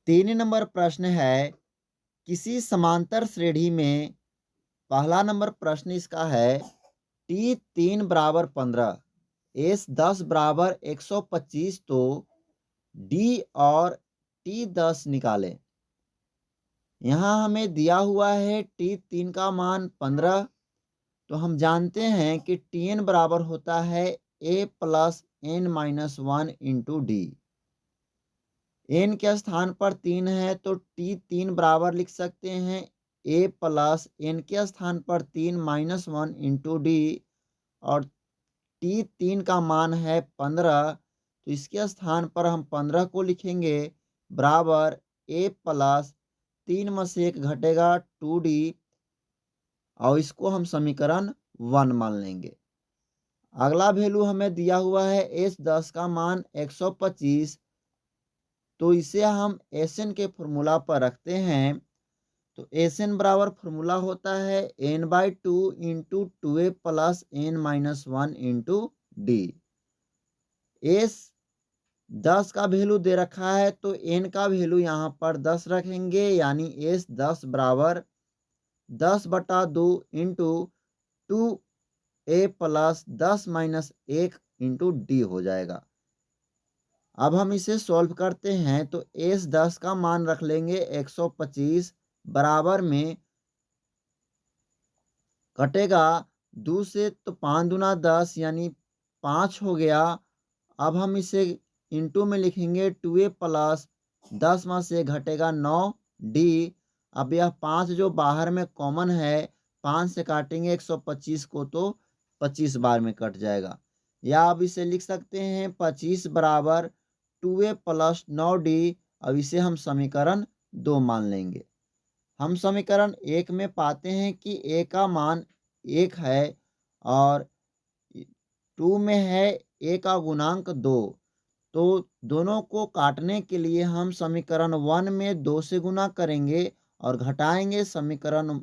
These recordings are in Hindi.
3 नंबर प्रश्न है, किसी समांतर श्रेणी में पहला नंबर प्रश्न इसका है, टी 3 बराबर 15, एस 10 बराबर 125 तो डी और टी 10 निकालें। यहाँ हमें दिया हुआ है टी 3 का मान 15, तो हम जानते हैं कि टी एन बराबर होता है a plus n minus one into d. N के स्थान पर 3 है तो टी 3 बराबर लिख सकते हैं ए प्लस एन के स्थान पर 3 माइनस वन इंटू डी, और टी 3 का मान है 15, तो इसके स्थान पर हम 15 को लिखेंगे बराबर ए प्लस 3 में से 1 घटेगा 2D, और इसको हम समीकरण 1 मान लेंगे। अगला वैल्यू हमें दिया हुआ है एस 10 का मान 125, तो इसे हम एस एन के फॉर्मूला पर रखते हैं। तो एस एन बराबर फॉर्मूला होता है n/2 into 2a plus n minus one into d. S 10 का वैल्यू दे रखा है तो एन का वैल्यू यहाँ पर 10 रखेंगे, यानी एस 10 बराबर 10/2 into 2a plus 10 minus 1 into D हो जाएगा। अब हम इसे सॉल्व करते हैं तो एस 10 का मान रख लेंगे 125, बराबर में कटेगा 2 से तो 5 दूना 10 यानी 5 हो गया। अब हम इसे इंटू में लिखेंगे 2a प्लस 10 में से घटेगा 9D। अब यह 5 जो बाहर में कॉमन है, 5 से काटेंगे 125 को तो 25 बार में कट जाएगा। या अब इसे लिख सकते हैं 25 बराबर 2a प्लस 9D। अब इसे हम समीकरण 2 मान लेंगे। हम समीकरण 1 में पाते हैं कि a का मान 1 है और 2 में है a का गुणांक 2, तो दोनों को काटने के लिए हम समीकरण 1 में 2 से गुना करेंगे और घटाएंगे समीकरण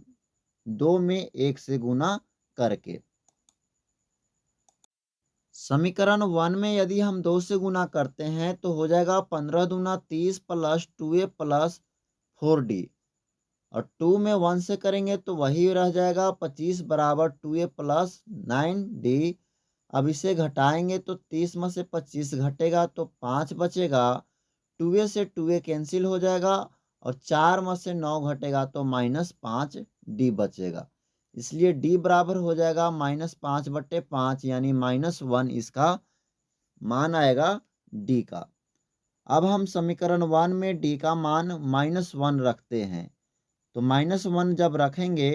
2 में 1 से गुना करके। समीकरण 1 में यदि हम 2 से गुना करते हैं तो हो जाएगा 15 दूना 30 प्लस 2a प्लस 4D, और 2 में 1 से करेंगे तो वही रह जाएगा 25 बराबर 2a प्लस 9D। अब इसे घटाएंगे तो 30 में से 25 घटेगा तो 5 बचेगा, 2a से 2a कैंसिल हो जाएगा, और 4 में से 9 घटेगा तो -5D बचेगा। इसलिए D बराबर हो जाएगा -5/5, यानी -1 इसका मान आएगा D का। अब हम समीकरण 1 में D का मान -1 रखते हैं, तो -1 जब रखेंगे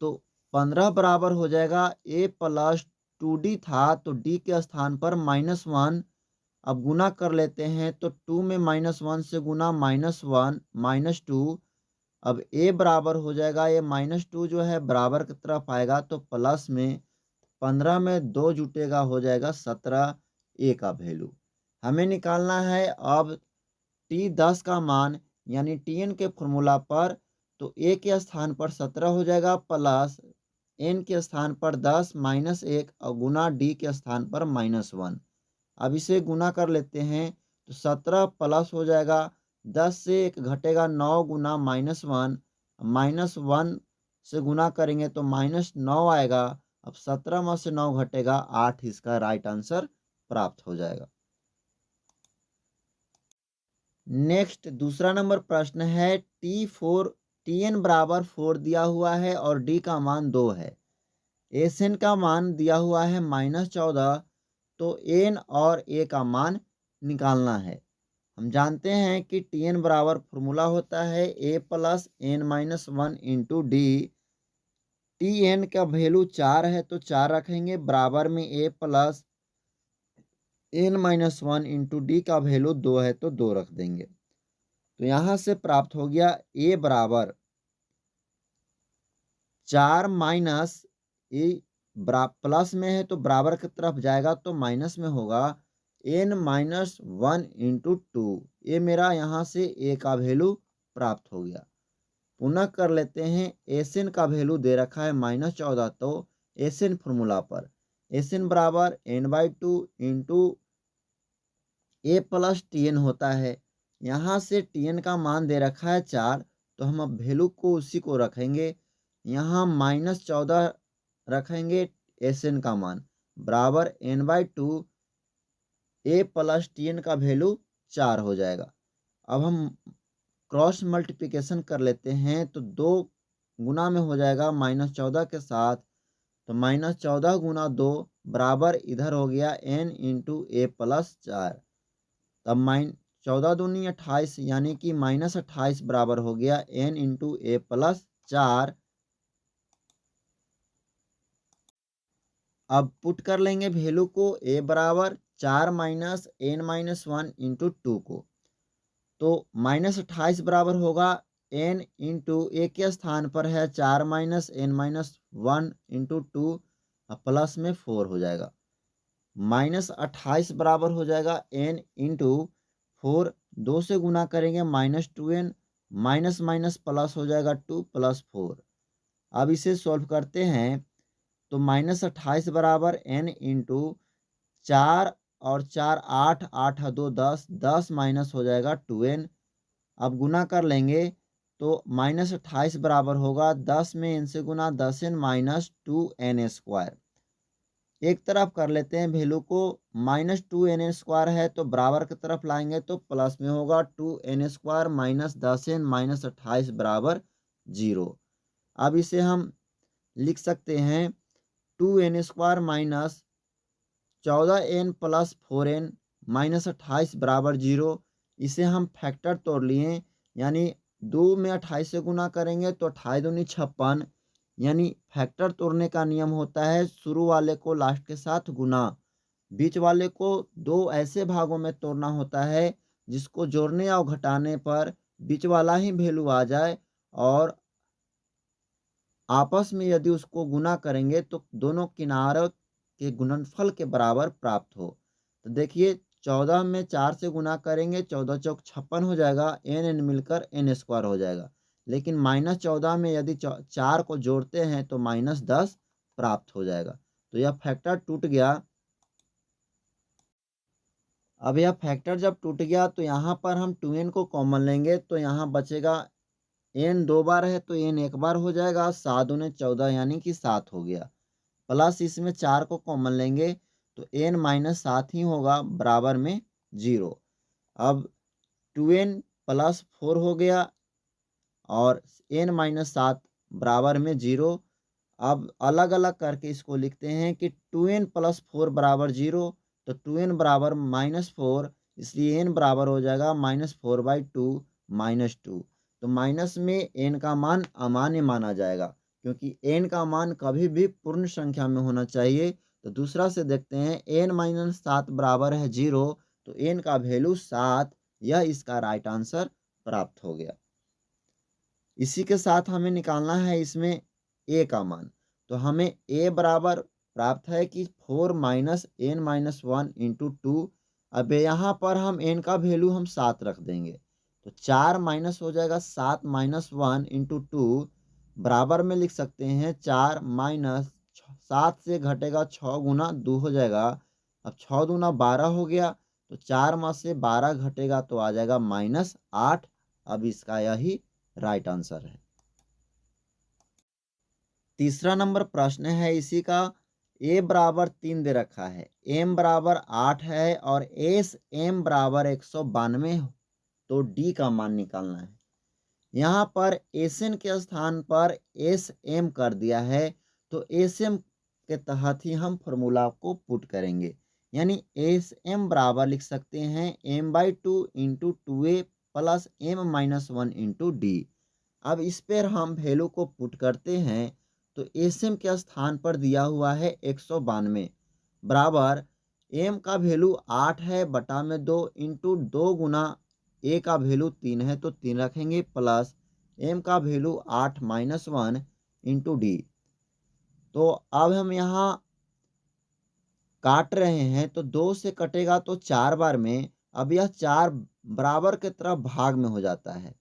तो 15 बराबर हो जाएगा a प्लस 2D था तो D के स्थान पर -1। अब गुना कर लेते हैं तो 2 में -1 से गुना -1 -2। अब a बराबर हो जाएगा, ये -2 जो है बराबर की तरफ आएगा तो प्लस में 15 में 2 जुटेगा, हो जाएगा 17 a का वैल्यू हमें निकालना है। अब टी 10 का मान यानी टी एन के फॉर्मूला पर, तो ए के स्थान पर 17 हो जाएगा प्लस एन के स्थान पर 10 माइनस 1 और गुना डी के स्थान पर -1। अब इसे गुना कर लेते हैं तो 17 प्लस हो जाएगा, 10 से 1 घटेगा 9 गुना -1, -1 से गुना करेंगे तो -9 आएगा। अब 17 में से 9 घटेगा 8, इसका राइट आंसर प्राप्त हो जाएगा। नेक्स्ट दूसरा नंबर प्रश्न है, टी एन बराबर 4 दिया हुआ है और डी का मान 2 है। एस एन का मान दिया हुआ है -14, तो एन और ए का मान निकालना है। हम जानते हैं कि टी एन बराबर फॉर्मूला होता है a plus n minus one into d. T n का वैल्यू 4 है तो 4 रखेंगे, बराबर में a plus n minus one into d का वैल्यू 2 है तो 2 रख देंगे। तो यहाँ से प्राप्त हो गया ए बराबर 4 माइनस ए, प्लस में है तो बराबर की तरफ जाएगा तो माइनस में होगा n माइनस 1 इंटू 2। ये मेरा यहाँ से ए का वैल्यू प्राप्त हो गया। पुनः कर लेते हैं, एस एन का वैल्यू दे रखा है -14, तो एस एन फॉर्मूला पर एस एन बराबर n/2 इंटू ए प्लस टी एन होता है। यहाँ से टी एन का मान दे रखा है 4, तो हम अब वैल्यू को उसी को रखेंगे। यहाँ -14 रखेंगे एस एन का मान बराबर n/2 ए प्लस टी एन का वैल्यू 4 हो जाएगा। अब हम क्रॉस मल्टीप्लिकेशन कर लेते हैं तो 2 गुना में हो जाएगा -14 के साथ, तो -14 गुना 2 बराबर इधर हो गया n इंटू ए प्लस 4। तब 14 दूनी 28 यानी कि -28 बराबर हो गया n इंटू ए प्लस 4। अब पुट कर लेंगे वैल्यू को ए बराबर 4 माइनस n-1 इंटू 2 को, तो -28 बराबर होगा n इंटू ए के स्थान पर है 4 माइनस n-1 इंटू 2 प्लस में 4 हो जाएगा। -28 बराबर हो जाएगा n इंटू 4, 2 से गुना करेंगे -2n, माइनस माइनस प्लस हो जाएगा 2 + 4। अब इसे सॉल्व करते हैं तो -28 बराबर n इंटू 4 और 4 8, 8 2 10, 10 माइनस हो जाएगा 2n। अब गुना कर लेंगे तो -28 बराबर होगा 10 में n से गुना 10n माइनस 2n²। एक तरफ कर लेते हैं वैल्यू को, -2n² है तो बराबर की तरफ लाएंगे तो प्लस में होगा 2n² माइनस 10n माइनस 28 बराबर 0। अब इसे हम लिख सकते हैं 2n² minus 14n plus 4n minus 28 बराबर 0। इसे हम फैक्टर तोड़ लिए, यानी 2 में 28 से गुना करेंगे तो 28 दूनी 56, यानी फैक्टर तोड़ने का नियम होता है शुरू वाले को लास्ट के साथ गुना, बीच वाले को दो ऐसे भागों में तोड़ना होता है जिसको जोड़ने और घटाने पर बीच वाला ही वैल्यू आ जाए और आपस में यदि उसको गुना करेंगे तो दोनों किनारों के गुणनफल के बराबर प्राप्त हो। तो देखिए 14 में 4 से गुना करेंगे 14 चौक 56 हो जाएगा, एन एन मिलकर n² हो जाएगा। लेकिन -14 में यदि 4 को जोड़ते हैं तो -10 प्राप्त हो जाएगा। तो यह फैक्टर टूट गया। अब यह फैक्टर जब टूट गया तो यहाँ पर हम 2n को कॉमन लेंगे तो यहाँ बचेगा, n 2 बार है तो n 1 बार हो जाएगा, 7 दूने 14 यानी कि 7 हो गया। प्लस इसमें 4 को कॉमन लेंगे तो n-7 ही होगा बराबर में 0। अब 2n + 4 हो गया और n-7 बराबर में 0। अब अलग अलग करके इसको लिखते हैं कि 2n + 4 बराबर 0, तो 2n बराबर -4, इसलिए n बराबर हो जाएगा -4/2 -2। तो माइनस में n का मान अमान्य माना जाएगा क्योंकि n का मान कभी भी पूर्ण संख्या में होना चाहिए। तो दूसरा से देखते हैं, n-7 बराबर है 0, तो n का वैल्यू 7, यह इसका राइट आंसर प्राप्त हो गया। इसी के साथ हमें निकालना है इसमें a का मान, तो हमें a बराबर प्राप्त है कि 4 माइनस n-1 इंटू 2। अब यहाँ पर हम n का वैल्यू हम 7 रख देंगे तो 4 माइनस हो जाएगा 7 माइनस 1 इंटू 2 बराबर में लिख सकते हैं 4 माइनस 7 से घटेगा 6 गुना 2 हो जाएगा। अब 6 दूना 12 हो गया, तो 4 में से 12 घटेगा तो आ जाएगा -8। अब इसका यही राइट आंसर है। तीसरा नंबर प्रश्न है इसी का, a बराबर 3 दे रखा है, m बराबर 8 है और एस m बराबर 192, तो d का मान निकालना है। यहाँ पर एस एन के स्थान पर एस एम कर दिया है, तो एस एम के तहत ही हम फॉर्मूला को पुट करेंगे, यानी एस एम बराबर लिख सकते हैं m/2 into 2a plus m-1 into D. अब इस पर हम वैल्यू को पुट करते हैं तो एस एम के स्थान पर दिया हुआ है 192 बराबर एम का वैल्यू 8 है बटा में 2 इंटू 2 गुना ए का वैल्यू 3 है तो 3 रखेंगे प्लस एम का वैल्यू 8 माइनस 1 इंटू डी। तो अब हम यहाँ काट रहे हैं तो 2 से कटेगा तो 4 बार में, अब यह 4 बराबर के तरफ भाग में हो जाता है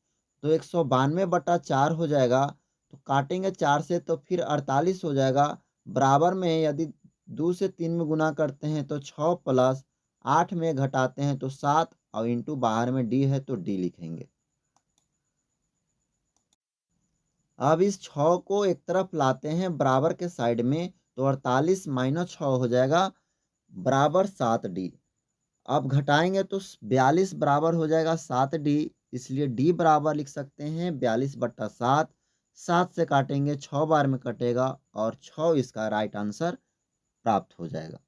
तो 192/4 हो जाएगा। तो काटेंगे 4 से तो फिर 48 हो जाएगा, बराबर में यदि 2 से 3 में गुना करते हैं तो 6 प्लस 8 में घटाते हैं तो 7 और इंटू बाहर में डी है तो डी लिखेंगे। अब इस 6 को एक तरफ लाते हैं बराबर के साइड में तो 48 माइनस 6 हो जाएगा बराबर 7D। अब घटाएंगे तो 42 बराबर हो जाएगा 7D, इसलिए D बराबर लिख सकते हैं 42/7। 7 से काटेंगे 6 बार में कटेगा और 6 इसका राइट आंसर प्राप्त हो जाएगा।